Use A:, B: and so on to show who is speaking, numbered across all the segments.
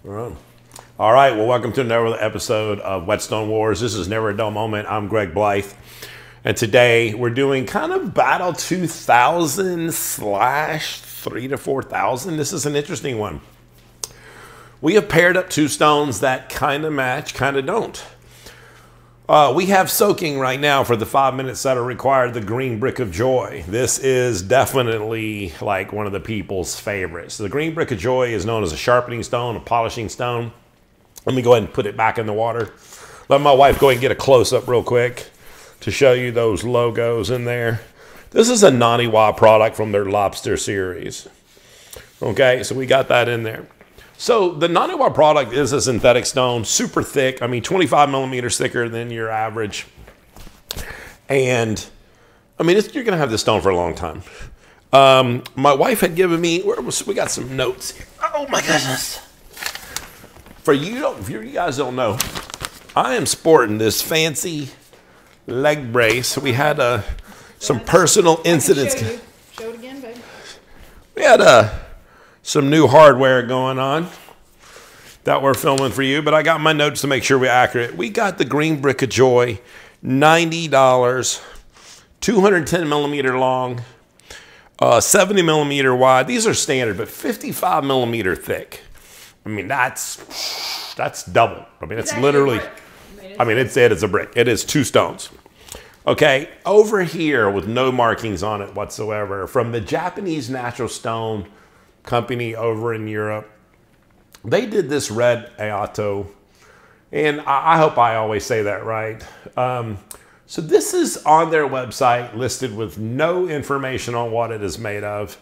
A: All right, well, welcome to another episode of Whetstone Wars. This is Never a Dull Moment. I'm Greg Blythe, and today we're doing kind of Battle 2000 / 3 to 4000. This is an interesting one. We have paired up two stones that kind of match, kind of don't. We have soaking right now for the 5 minutes that are required, the Green Brick of Joy. This is definitely like one of the people's favorites. The Green Brick of Joy is known as a sharpening stone, a polishing stone. Let me go ahead and put it back in the water. Let my wife go ahead and get a close-up real quick to show you those logos in there. This is a Naniwa product from their Lobster series. Okay, so we got that in there. So the Naniwa product is a synthetic stone, super thick. I mean, 25 millimeters thicker than your average. And I mean, you're going to have this stone for a long time. My wife had given me, we got some notes here. Oh my goodness. If you guys don't know, I am sporting this fancy leg brace. We had some personal incidents.
B: Show it again, baby.
A: We had some new hardware going on that we're filming for you, but I got my notes to make sure we're accurate. We got the Green Brick of Joy, $90, 210 millimeter long, 70 millimeter wide. These are standard, but 55 millimeter thick. I mean, that's double. I mean, it's literally, I mean, it's a brick. It is two stones. Okay, over here with no markings on it whatsoever, from the Japanese natural stone company over in Europe, they did this Red Aoto, and I hope I always say that right. So this is on their website listed with no information on what it is made of.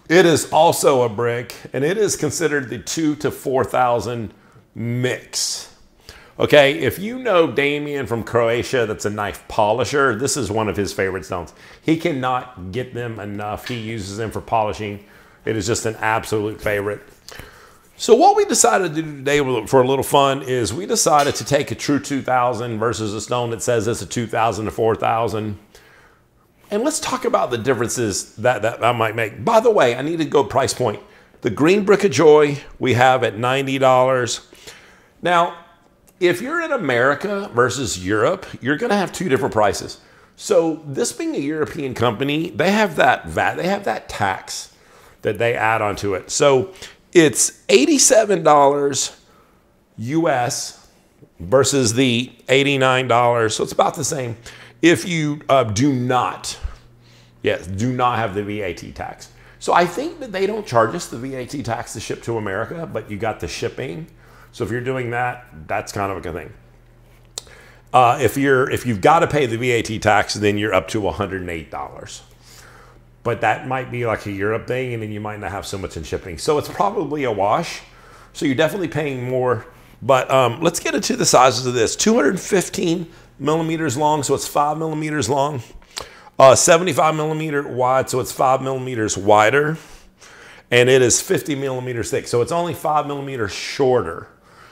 A: It is also a brick, and it is considered the 2 to 4000 mix. Okay, if you know Damien from Croatia, that's a knife polisher, this is one of his favorite stones. He cannot get them enough. He uses them for polishing. It is just an absolute favorite. So what we decided to do today for a little fun is we decided to take a true 2000 versus a stone that says it's a 2000 to 4000. And let's talk about the differences that might make. By the way, I need to go price point. The Green Brick of Joy we have at $90. Now, if you're in America versus Europe, you're gonna have two different prices. So this being a European company, they have that VAT, they have that tax that they add onto it. So it's $87 US versus the $89. So it's about the same. If you do not have the VAT tax. So I think that they don't charge us the VAT tax to ship to America, but you got the shipping. So if you're doing that, that's kind of a good thing. If you've got to pay the VAT tax, then you're up to $108. But that might be like a Europe thing, and then you might not have so much in shipping. So it's probably a wash. So you're definitely paying more. But let's get into the sizes of this. 215 millimeters long, so it's 5 millimeters long. 75 millimeter wide, so it's 5 millimeters wider. And it is 50 millimeters thick, so it's only 5 millimeters shorter.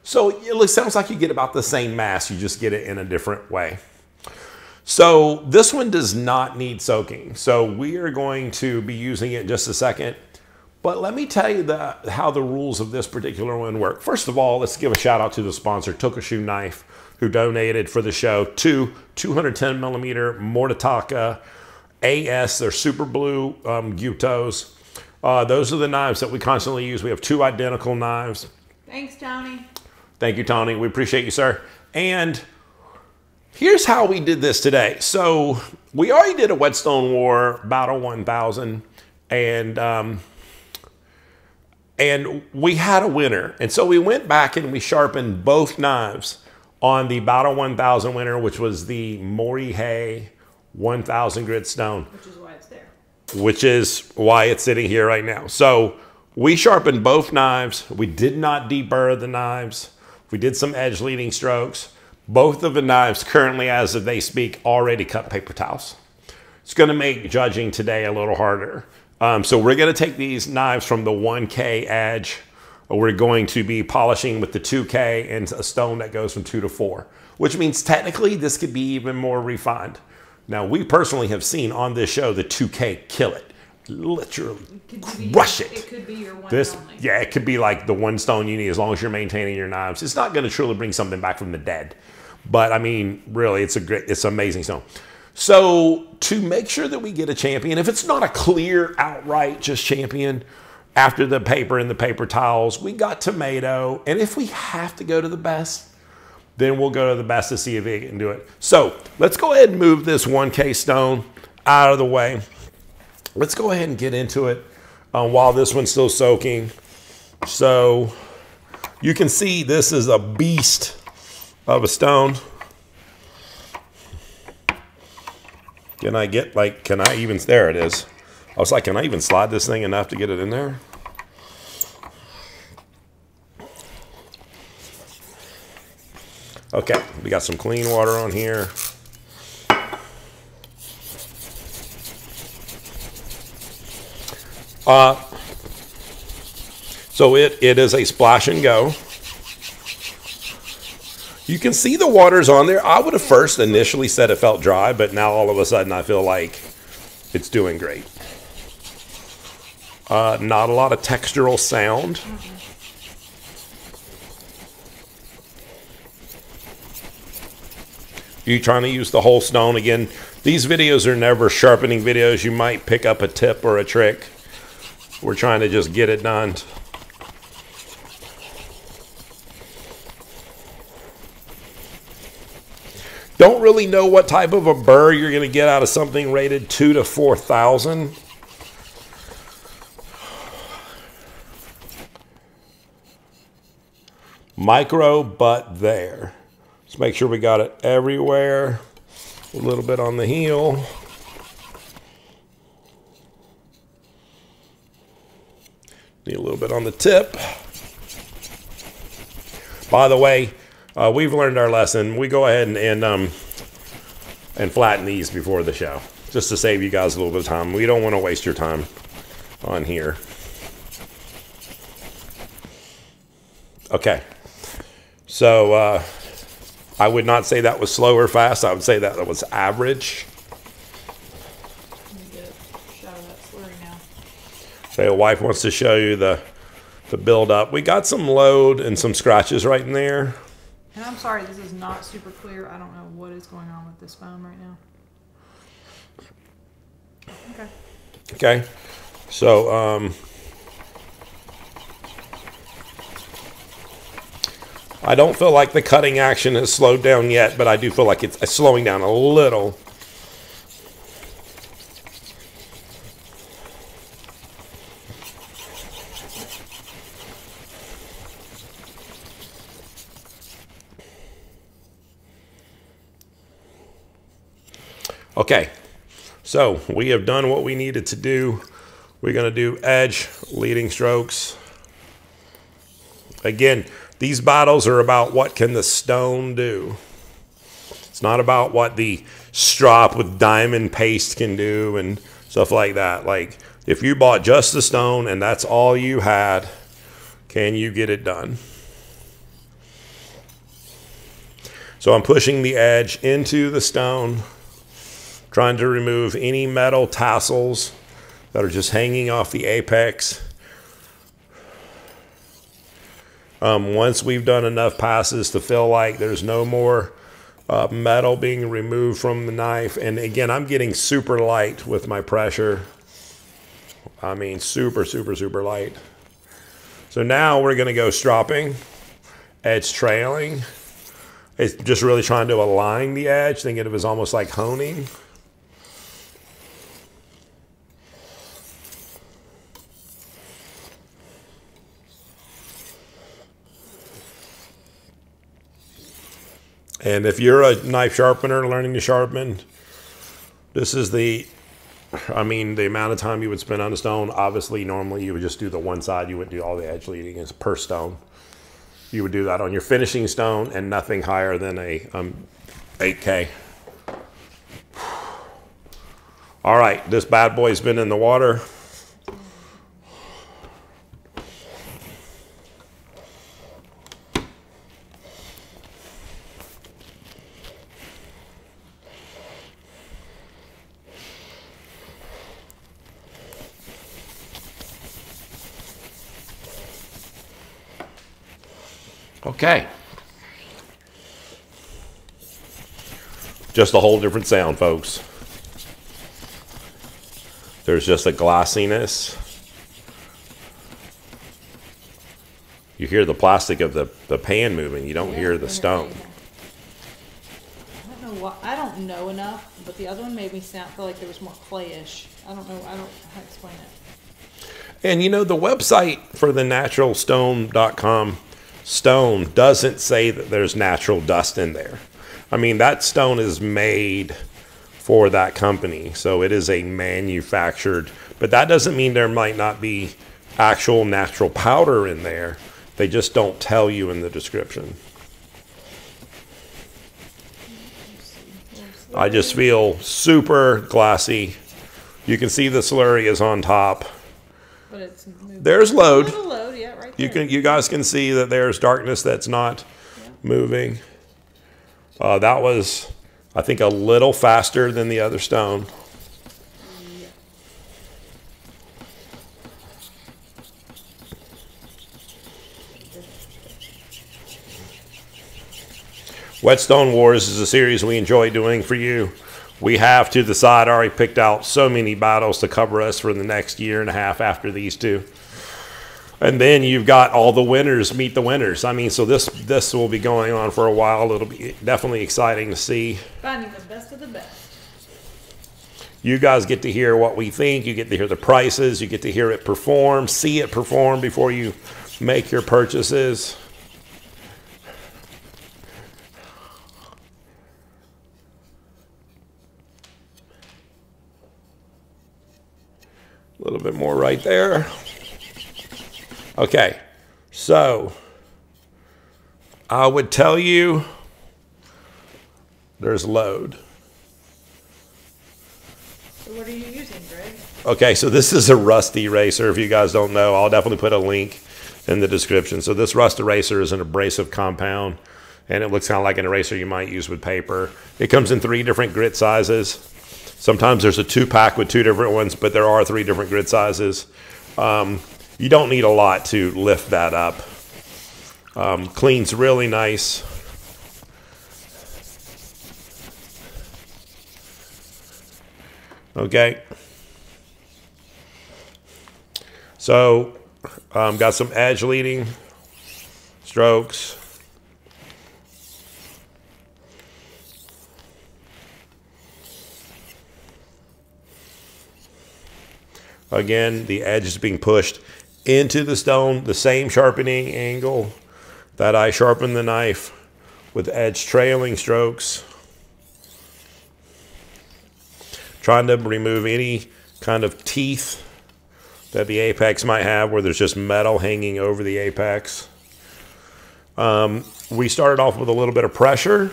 A: So it sounds like you get about the same mass, you just get it in a different way. So this one does not need soaking. So we are going to be using it in just a second. But let me tell you how the rules of this particular one work. First of all, let's give a shout out to the sponsor, Tokushu Knife, who donated for the show 210 millimeter Mortaka AS. They're super blue Gyutos. Those are the knives that we constantly use. We have two identical knives.
B: Thanks, Tony.
A: Thank you, Tony. We appreciate you, sir. And here's how we did this today. So we already did a Whetstone War Battle 1000, and we had a winner. And so we went back and we sharpened both knives on the Battle 1000 winner, which was the Morihei 1000 grit stone.
B: Which is why it's there.
A: Which is why it's sitting here right now. So we sharpened both knives. We did not deburr the knives. We did some edge leading strokes. Both of the knives currently, as of they speak, already cut paper towels. It's going to make judging today a little harder. So we're going to take these knives from the 1K edge. We're going to be polishing with the 2K and a stone that goes from 2 to 4, which means technically this could be even more refined. Now, we personally have seen on this show the 2K kill it. literally
B: It
A: crush it.
B: It could be your one
A: This,
B: and only.
A: yeah, it could be like the one stone you need as long as you're maintaining your knives. It's not going to truly bring something back from the dead, but I mean, really, it's an amazing stone. So to make sure that we get a champion, if it's not a clear outright just champion, after the paper and the paper towels, we got tomato, and if we have to go to the best, then we'll go to the best to see if we can do it. So let's go ahead and move this 1K stone out of the way. Let's go ahead and get into it while this one's still soaking. So you can see this is a beast of a stone. Can I get like, can I even, there it is. I was like, can I even slide this thing enough to get it in there? Okay, we got some clean water on here. So it is a splash and go. You can see the water's on there. I would have first initially said it felt dry, but now all of a sudden I feel like it's doing great. Not a lot of textural sound. You trying to use the whole stone. Again, these videos are never sharpening videos. You might pick up a tip or a trick. We're trying to just get it done. Don't really know what type of a burr you're going to get out of something rated 2,000 to 4,000. Micro, but there. Let's make sure we got it everywhere. A little bit on the heel. Need a little bit on the tip. By the way, we've learned our lesson. We go ahead and flatten these before the show, just to save you guys a little bit of time. We don't want to waste your time on here. Okay. So I would not say that was slow or fast. I would say that was average.
B: Let me get a shot of that slurry now.
A: So your wife wants to show you the build up. We got some load and some scratches right in there.
B: And I'm sorry, this is not super clear. I don't know what is going on with this phone right now. Okay.
A: Okay. So I don't feel like the cutting action has slowed down yet, but I do feel like it's slowing down a little. Okay, so we have done what we needed to do. We're going to do edge leading strokes. Again, these battles are about what can the stone do. It's not about what the strop with diamond paste can do and stuff like that. Like, if you bought just the stone and that's all you had, can you get it done? So I'm pushing the edge into the stone, trying to remove any metal tassels that are just hanging off the apex. Once we've done enough passes to feel like there's no more metal being removed from the knife, and again, I'm getting super light with my pressure. I mean, super, super, super light. So now we're going to go stropping, edge trailing. It's just really trying to align the edge. Think of it as almost like honing. And if you're a knife sharpener learning to sharpen, this is the amount of time you would spend on a stone. Obviously, normally you would just do the one side. You wouldn't do all the edge leading as per stone. You would do that on your finishing stone and nothing higher than a 8K. All right, this bad boy's been in the water. Okay. Just a whole different sound, folks. There's just a glossiness. You hear the plastic of the pan moving. You don't hear the stone.
B: I don't know why. I don't know enough, but the other one made me feel like there was more clayish. I don't know. I don't know how to explain it.
A: And you know, the website for the naturalstone.com stone doesn't say that there's natural dust in there. I mean, that stone is made for that company, so it is a manufactured, but that doesn't mean there might not be actual natural powder in there. They just don't tell you in the description. I just feel super glassy. You can see the slurry is on top.
B: But it's moving.
A: There's load.
B: A little load, yeah, right there.
A: You guys can see that there's darkness that's not moving. That was, I think, a little faster than the other stone.
B: Yeah.
A: Whetstone Wars is a series we enjoy doing for you. We have, to the side, already picked out so many battles to cover us for the next year and a half after these two. And then you've got all the winners meet the winners. I mean, so this will be going on for a while. It'll be definitely exciting to see.
B: Finding the best of the best.
A: You guys get to hear what we think. You get to hear the prices. You get to hear it perform, see it perform before you make your purchases. A little bit more right there. Okay, so I would tell you there's load.
B: So what are you using, Greg?
A: Okay, so this is a rust eraser. If you guys don't know, I'll definitely put a link in the description. So this rust eraser is an abrasive compound, and it looks kind of like an eraser you might use with paper. It comes in 3 different grit sizes. Sometimes there's a 2-pack with 2 different ones, but there are 3 different grit sizes. You don't need a lot to lift that up. Cleans really nice. Okay. So, got some edge leading strokes. Again, the edge is being pushed into the stone, the same sharpening angle that I sharpen the knife, with edge trailing strokes. Trying to remove any kind of teeth that the apex might have, where there's just metal hanging over the apex. We started off with a little bit of pressure.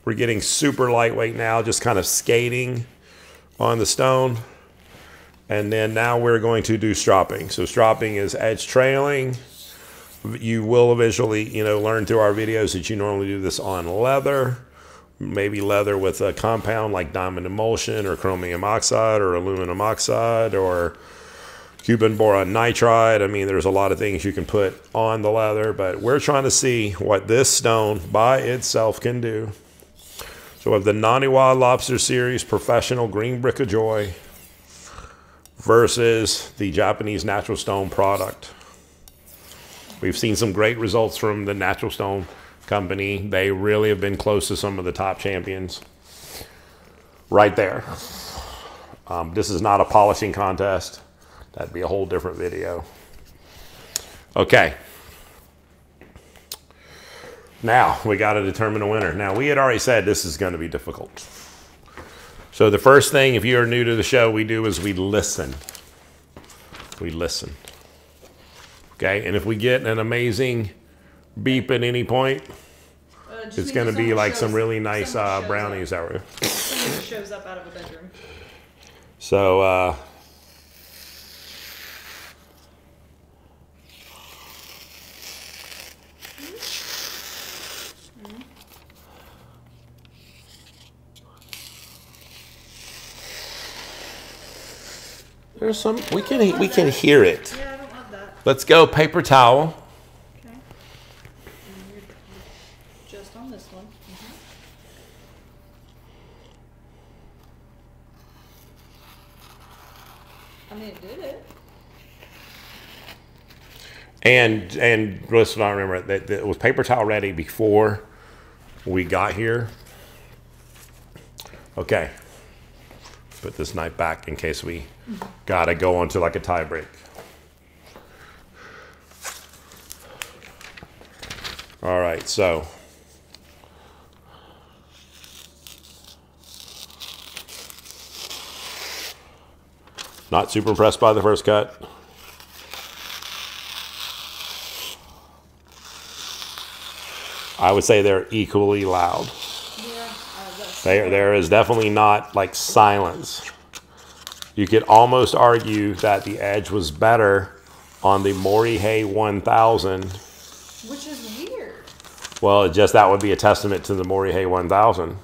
A: We're getting super lightweight now, just kind of skating on the stone. And then now we're going to do stropping. So stropping is edge trailing. You will eventually, learn through our videos that you normally do this on leather. Maybe leather with a compound like diamond emulsion or chromium oxide or aluminum oxide or Cuban boron nitride. I mean, there's a lot of things you can put on the leather, but we're trying to see what this stone by itself can do. So we have the Naniwa Lobster Series Professional Green Brick of Joy versus the Japanese Natural Stone product. We've seen some great results from the Natural Stone company. They really have been close to some of the top champions. Right there. This is not a polishing contest. That'd be a whole different video. Okay. Now, we got to determine a winner. Now, we had already said this is going to be difficult. So the first thing, if you are new to the show, we do is we listen. We listen. Okay, and if we get an amazing beep at any point, it's going to be like some really nice brownies that were.
B: Someone shows up out of a bedroom.
A: So, there's some, we can hear it.
B: Yeah, I don't love that.
A: Let's go paper towel.
B: Okay. just on this one. I mean, it did it.
A: And listen, I remember that it was paper towel ready before we got here. Okay. Put this knife back in case we gotta go onto like a tie break. All right, so not super impressed by the first cut. I would say they're equally loud. Yeah, there is definitely not like silence. You could almost argue that the edge was better on the Morihei 1000.
B: Which is weird.
A: Well, just that would be a testament to the Morihei 1000.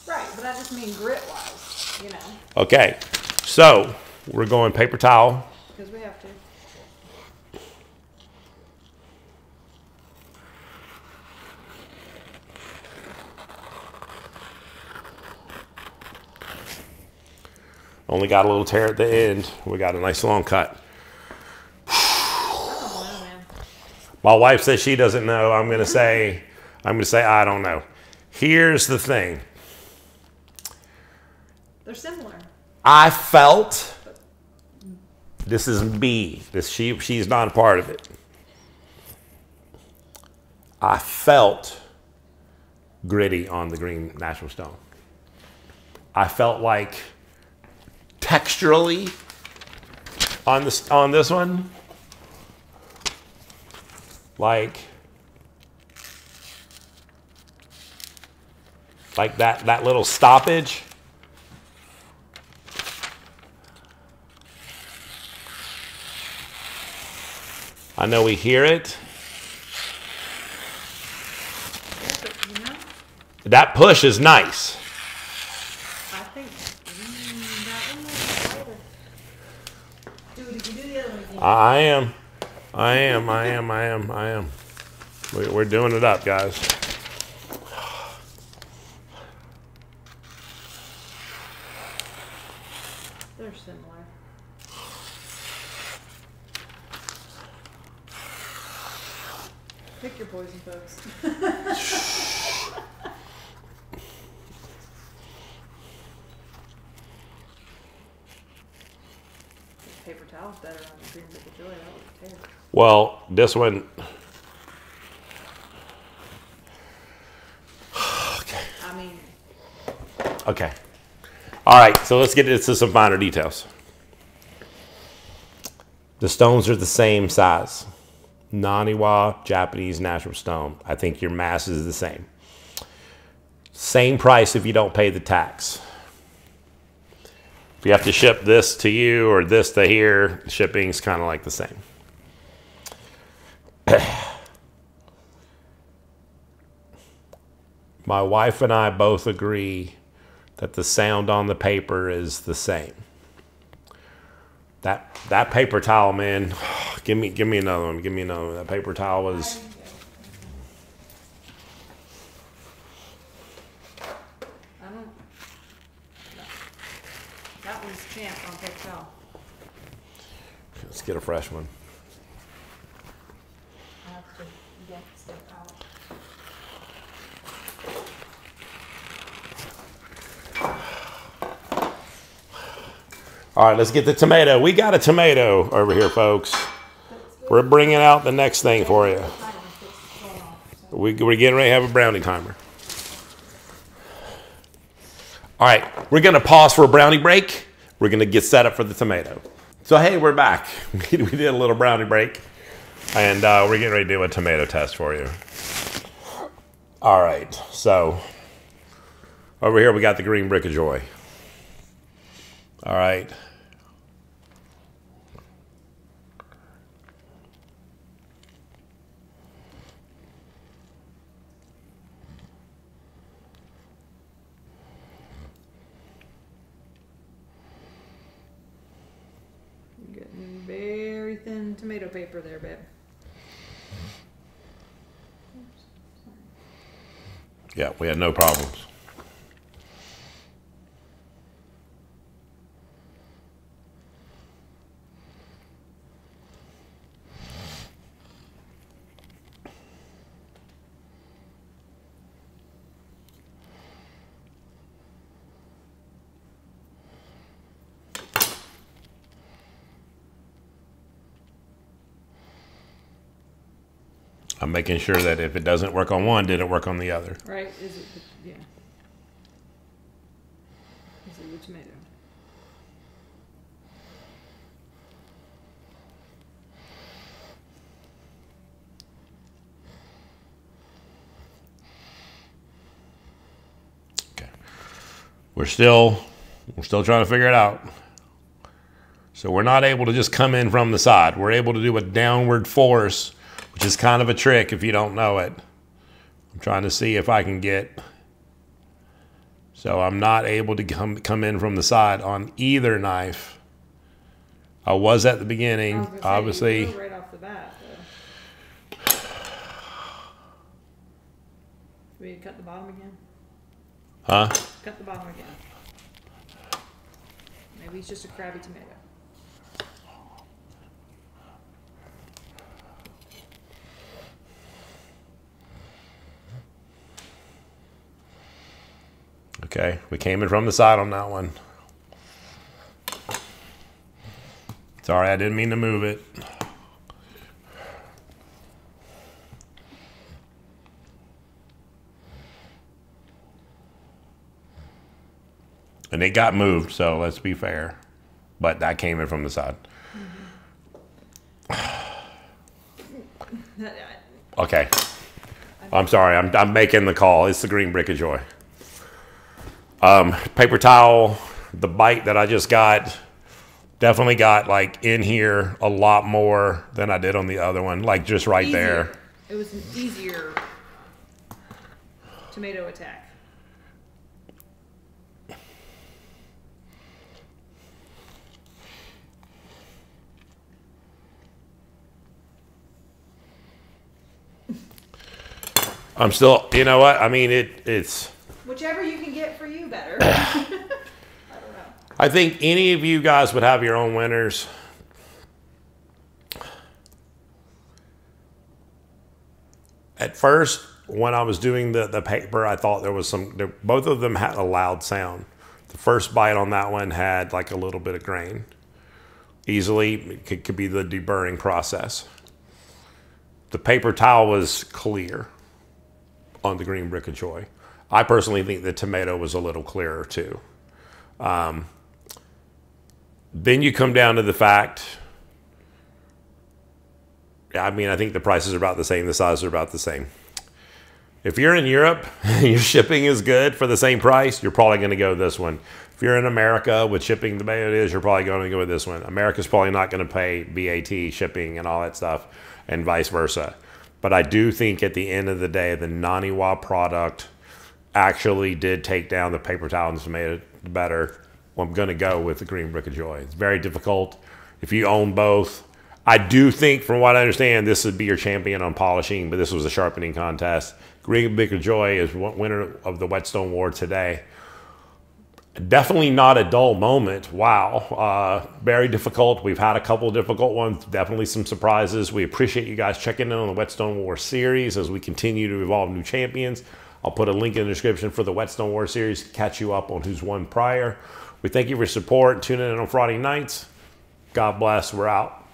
B: Right, but I just mean grit-wise, you know.
A: Okay, so we're going paper towel.
B: Because we have to.
A: Only got a little tear at the end. We got a nice long cut.
B: Oh, man.
A: My wife says she doesn't know. I'm gonna say I don't know. Here's the thing.
B: They're similar.
A: I felt this is B. She's not a part of it. I felt gritty on the green natural stone. I felt like texturally on this one, like that little stoppage. I know we hear it.
B: You know?
A: That push is nice.
B: I think that one was lighter. Dude, if you do the other one again.
A: I am. We're doing it up, guys.
B: They're similar. Pick your poison, folks. Paper towel's better on the green brick of joy. That was terrible.
A: Well, this one. Okay.
B: I mean,
A: Okay. All right, so let's get into some finer details. The stones are the same size. Naniwa, Japanese natural stone. I think your mass is the same. Same price if you don't pay the tax. If you have to ship this to you or this to here, shipping's kind of like the same. My wife and I both agree that the sound on the paper is the same. That paper towel, man. Give me another one. Give me another one. That paper towel was.
B: I don't. No. That was champ on paper towel.
A: Let's get a fresh one.
B: I have to get stuff out.
A: All right, let's get the tomato. We got a tomato over here, folks. We're bringing out the next thing for you. We're getting ready to have a brownie timer. All right, we're going to pause for a brownie break. We're going to get set up for the tomato. So, hey, we're back. We did a little brownie break, and we're getting ready to do a tomato test for you. All right, so over here we got the green brick of joy. All right.
B: You're getting very thin tomato paper there, babe.
A: Yeah, we had no problems. I'm making sure that if it doesn't work on one, did it work on the other?
B: Right? Is it the, yeah. Is it the tomato?
A: Okay. We're still trying to figure it out. So we're not able to just come in from the side. We're able to do a downward force, which is kind of a trick if you don't know it. I'm trying to see if I can get, so I'm not able to come in from the side on either knife. I was at the beginning, obviously.
B: You go right off the bat, though. We cut the bottom again?
A: Huh?
B: Cut the bottom again. Maybe it's just a crabby tomato.
A: Okay, we came in from the side on that one. Sorry, I didn't mean to move it. And it got moved, so let's be fair. But that came in from the side. Okay. I'm sorry, I'm making the call. It's the green brick of joy. Paper towel, the bite that I just got, definitely got like in here a lot more than I did on the other one, like just right there.
B: It was an easier tomato attack.
A: I'm still, you know what? I mean, it's...
B: Whichever you can get for you better. I don't know.
A: I think any of you guys would have your own winners. At first, when I was doing the paper, I thought there was both of them had a loud sound. The first bite on that one had like a little bit of grain. Easily, it could be the deburring process. The paper towel was clear on the green brick of joy. I personally think the tomato was a little clearer too. Then you come down to the fact, I mean, I think the prices are about the same, the sizes are about the same. If you're in Europe, your shipping is good for the same price, you're probably going to go this one. If you're in America with shipping the way it is, you're probably going to go with this one. America's probably not going to pay VAT, shipping, and all that stuff, and vice versa. But I do think at the end of the day, the Naniwa product actually did take down the paper towel and made it better. Well, I'm going to go with the green brick of joy. It's very difficult. If you own both, I do think, from what I understand, this would be your champion on polishing, but this was a sharpening contest. Green brick of joy is winner of the Whetstone Award today. Definitely not a dull moment. Wow. Very difficult. We've had a couple of difficult ones. Definitely some surprises. We appreciate you guys checking in on the Whetstone War series as we continue to evolve new champions. I'll put a link in the description for the Whetstone War series to catch you up on who's won prior. We thank you for your support. Tune in on Friday nights. God bless. We're out.